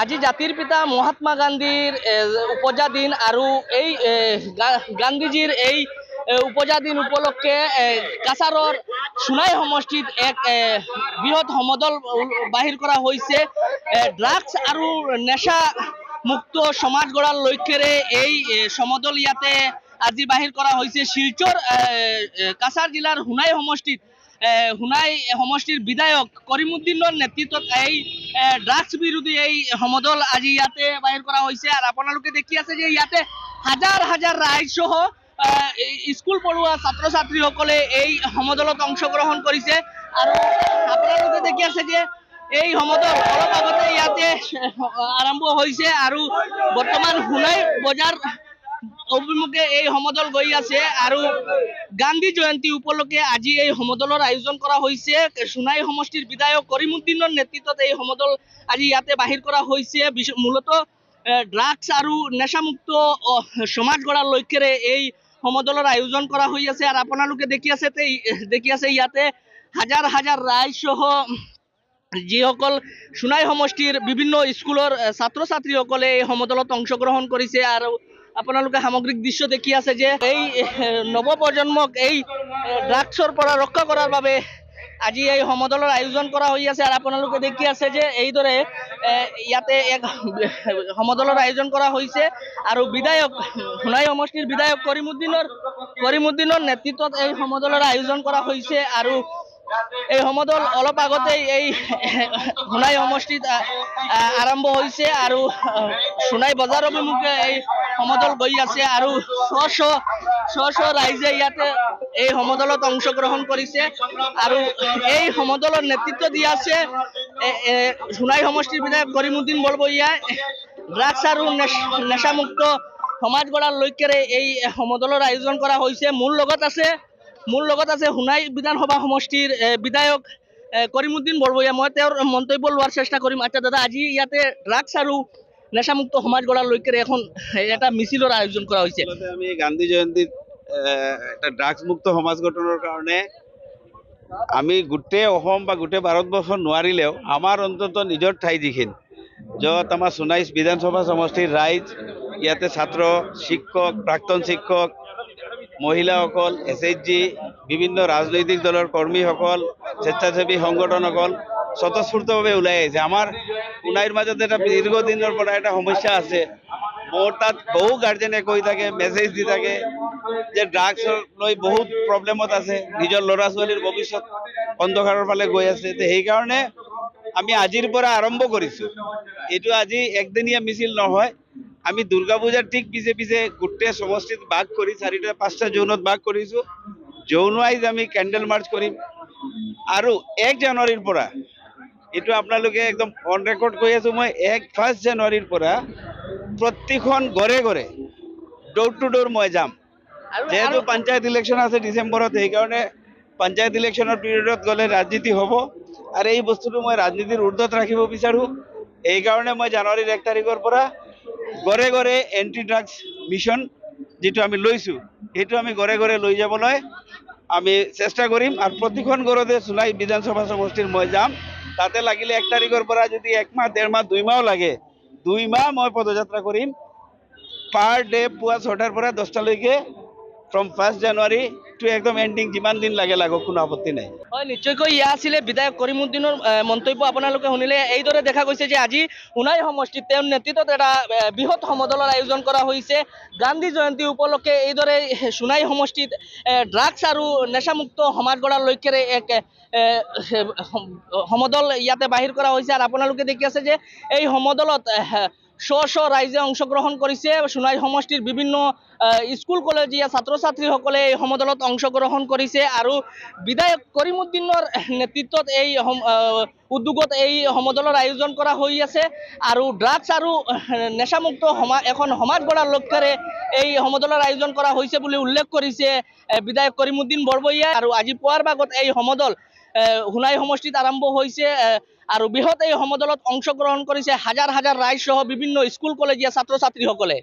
আজি জাতিৰ পিতা মহাত্মা গান্ধীৰ উপজা দিন আৰু এই গান্ধীজীৰ এই উপজা দিন উপলক্ষে কাছাৰৰ সোনাই সমষ্টিত এক বৃহৎ সমদল বাহিৰ কৰা হৈছে। ড্ৰাগছ আৰু নেশা মুক্ত সমাজ গঢ়াৰ লক্ষ্যৰে এই সমদল ইয়াতে আজি বাহিৰ কৰা হৈছে। শিলচৰ কাছাৰ জিলাৰ সোনাই সমষ্টিৰ বিধায়ক কৰিমুদ্দিনৰ নেতৃত্বত এই ড্ৰাগছ বিৰোধী এই সমদল আজি ইয়াতে বাহিৰ কৰা হৈছে। আৰু আপোনালোকে দেখি আছে যে ইয়াতে হাজাৰ হাজাৰ ৰাইজ সহ স্কুল পঢ়ুৱা ছাত্ৰ ছাত্ৰীসকলে এই সমদলত অংশগ্ৰহণ কৰিছে। আৰু আপোনালোকে দেখি আছে যে এই সমদল অলপ আগতে ইয়াতে আৰম্ভ হৈছে আৰু বৰ্তমান সোনাই বজাৰ অভিমুখে এই সমদল গৈ আছে। আৰু গান্ধী জয়ন্তী উপলক্ষে আজি এই সমদলৰ আয়োজন কৰা হৈছে। সোনাই সমষ্টিৰ বিধায়ক কৰিমুদ্দিনৰ নেতৃত্বত এই সমদল আজি ইয়াতে বাহিৰ কৰা হৈছে। মূলতঃ ড্ৰাগছ আৰু নেশামুক্ত সমাজ গঢ়াৰ লক্ষ্যৰে এই সমদলৰ আয়োজন কৰা হৈ আছে। আৰু আপোনালোকে দেখি আছে ইয়াতে হাজাৰ হাজাৰ ৰাইজ সহ যিসকল সোনাই সমষ্টিৰ বিভিন্ন স্কুলৰ ছাত্ৰ ছাত্ৰীসকলে এই সমদলত অংশগ্ৰহণ কৰিছে। আৰু আপোনালোকে সামগ্ৰিক দৃশ্য দেখি আছে যে এই নৱপ্ৰজন্মক এই ড্ৰাগছৰ পৰা ৰক্ষা কৰাৰ বাবে আজি এই সমদলৰ আয়োজন কৰা হৈ আছে। আৰু আপোনালোকে দেখি আছে যে এইদৰে ইয়াতে এক সমদলৰ আয়োজন কৰা হৈছে। আৰু বিধায়ক সোনাই সমষ্টিৰ বিধায়ক কৰিমুদ্দিনৰ নেতৃত্বত এই সমদলৰ আয়োজন কৰা হৈছে। আৰু এই সমদল অলপ আগতেই এই সোনাই সমষ্টিত আৰম্ভ হৈছে আৰু সোনাই বজাৰ অভিমুখে এই সমদল গৈ আছে। আৰু শ ৰাইজে ইয়াতে এই সমদলত অংশগ্ৰহণ কৰিছে। আৰু এই সমদলৰ নেতৃত্ব দি আছে সোনাই সমষ্টিৰ বিধায়ক কৰিমুদ্দিন বৰবৰীয়াই। ড্ৰাগছ আৰু নেশামুক্ত সমাজ গঢ়াৰ লক্ষ্যৰে এই সমদলৰ আয়োজন কৰা হৈছে। মোৰ লগত আছে সোনাই বিধানসভা সমষ্টিৰ বিধায়ক কৰিমুদ্দিন বৰবৰীয়া। মই তেওঁৰ মন্তব্য লোৱাৰ চেষ্টা কৰিম। আচ্ছা দাদা, আজি ইয়াতে ড্ৰাগছ আৰু নেশামুক্ত সমাজ গঢ়াৰ লক্ষ্যৰে এটা মিছিলৰ আয়োজন কৰা হৈছে। আমি গান্ধী জয়ন্তীত এটা ড্ৰাগছ মুক্ত সমাজ গঠনৰ কাৰণে আমি গোটেই অসম বা গোটেই ভাৰতবৰ্ষ নোৱাৰিলেও আমাৰ অন্তত নিজৰ ঠাই যিখিনি য'ত আমাৰ সোনাই বিধানসভা সমষ্টিৰ ৰাইজ, ইয়াতে ছাত্ৰ, শিক্ষক, প্ৰাক্তন শিক্ষক, মহিলাসকল, SHG, বিভিন্ন ৰাজনৈতিক দলৰ কৰ্মীসকল, স্বেচ্ছাসেৱী সংগঠনসকল স্বতঃস্ফূৰ্তভাৱে ওলাই আহিছে। আমাৰ সোনাইৰ মাজত এটা দীৰ্ঘদিনৰ পৰা এটা সমস্যা আছে। মোৰ তাত বহু গাৰ্জেনে কৈ থাকে, মেছেজ দি থাকে যে ড্ৰাগছ লৈ বহুত প্ৰব্লেমত আছে, নিজৰ ল'ৰা ছোৱালীৰ ভৱিষ্যত অন্ধকাৰৰ ফালে গৈ আছে। সেইকাৰণে আমি আজিৰ পৰা আৰম্ভ কৰিছোঁ। এইটো আজি একদিনীয়া মিছিল নহয়, আমি দুৰ্গা পূজাৰ ঠিক পিছে গোটেই সমষ্টিত ভাগ কৰি 4-5টা জোনত ভাগ কৰিছোঁ। জোন ৱাইজ আমি কেণ্ডেল মাৰ্চ কৰিম। আৰু 1 জানুৱাৰীৰ পৰা, এইটো আপোনালোকে একদম অন ৰেকৰ্ড কৈ আছোঁ মই, 1 জানুৱাৰীৰ পৰা প্ৰতিখন ঘৰে ঘৰে ডোৰ টু ডোৰ মই যাম। যেহেতু পঞ্চায়ত ইলেকশ্যন আছে ডিচেম্বৰত, সেইকাৰণে পঞ্চায়ত ইলেকশ্যনৰ পিৰিয়ডত গ'লে ৰাজনীতি হ'ব। আৰু এই বস্তুটো মই ৰাজনীতিৰ ঊৰ্ধত ৰাখিব বিচাৰোঁ। এইকাৰণে মই জানুৱাৰীৰ 1 তাৰিখৰ পৰা ঘৰে ঘৰে এণ্টি ড্ৰাগছ মিছন যিটো আমি লৈছোঁ, সেইটো আমি ঘৰে ঘৰে লৈ যাবলৈ আমি চেষ্টা কৰিম। আৰু প্ৰতিখন ঘৰতে সোনাই বিধানসভা সমষ্টিৰ মই যাম। তাতে লাগিলে 1 তাৰিখৰ পৰা যদি 1 মাহ, 1.5 মাহ, 2 মাহও লাগে, 2 মাহ মই পদযাত্ৰা কৰিম। পাৰ ডে পুৱা 6টাৰ পৰা 10টালৈকে, ফ্ৰম 1 জানুৱাৰী টু একদম এণ্ডিং, যিমান দিন লাগে লাগক, কোনো আপত্তি নাই। হয়, নিশ্চয়কৈ ইয়া আছিলে বিধায়ক কৰিমুদ্দিনৰ মন্তব্য। আপোনালোকে শুনিলে এইদৰে দেখা গৈছে যে আজি সোনাই সমষ্টিত তেওঁৰ নেতৃত্বত এটা বৃহৎ সমদলৰ আয়োজন কৰা হৈছে। গান্ধী জয়ন্তী উপলক্ষে এইদৰে সোনাই সমষ্টিত ড্ৰাগছ আৰু নেশামুক্ত সমাজ গঢ়াৰ লক্ষ্যৰে এক সমদল ইয়াতে বাহিৰ কৰা হৈছে। আৰু আপোনালোকে দেখি আছে যে এই সমদলত শ ৰাইজে অংশগ্ৰহণ কৰিছে। সোনাই সমষ্টিৰ বিভিন্ন স্কুল কলেজীয়া ছাত্ৰ ছাত্ৰীসকলে এই সমদলত অংশগ্ৰহণ কৰিছে। আৰু বিধায়ক কৰিমুদ্দিনৰ নেতৃত্বত এই উদ্যোগত এই সমদলৰ আয়োজন কৰা হৈ আছে। আৰু ড্ৰাগছ আৰু নেশামুক্ত এখন সমাজ গঢ়াৰ লক্ষ্যৰে এই সমদলৰ আয়োজন কৰা হৈছে বুলি উল্লেখ কৰিছে বিধায়ক কৰিমুদ্দিন বৰবৰীয়াই। আৰু আজি পুৱাৰ ভাগত এই সমদল সোনাই সমষ্টিত আৰম্ভ হৈছে। আৰু বৃহৎ এই সমদলত অংশগ্ৰহণ কৰিছে হাজাৰ হাজাৰ ৰাইজ সহ বিভিন্ন স্কুল কলেজীয়া ছাত্ৰ ছাত্ৰীসকলে।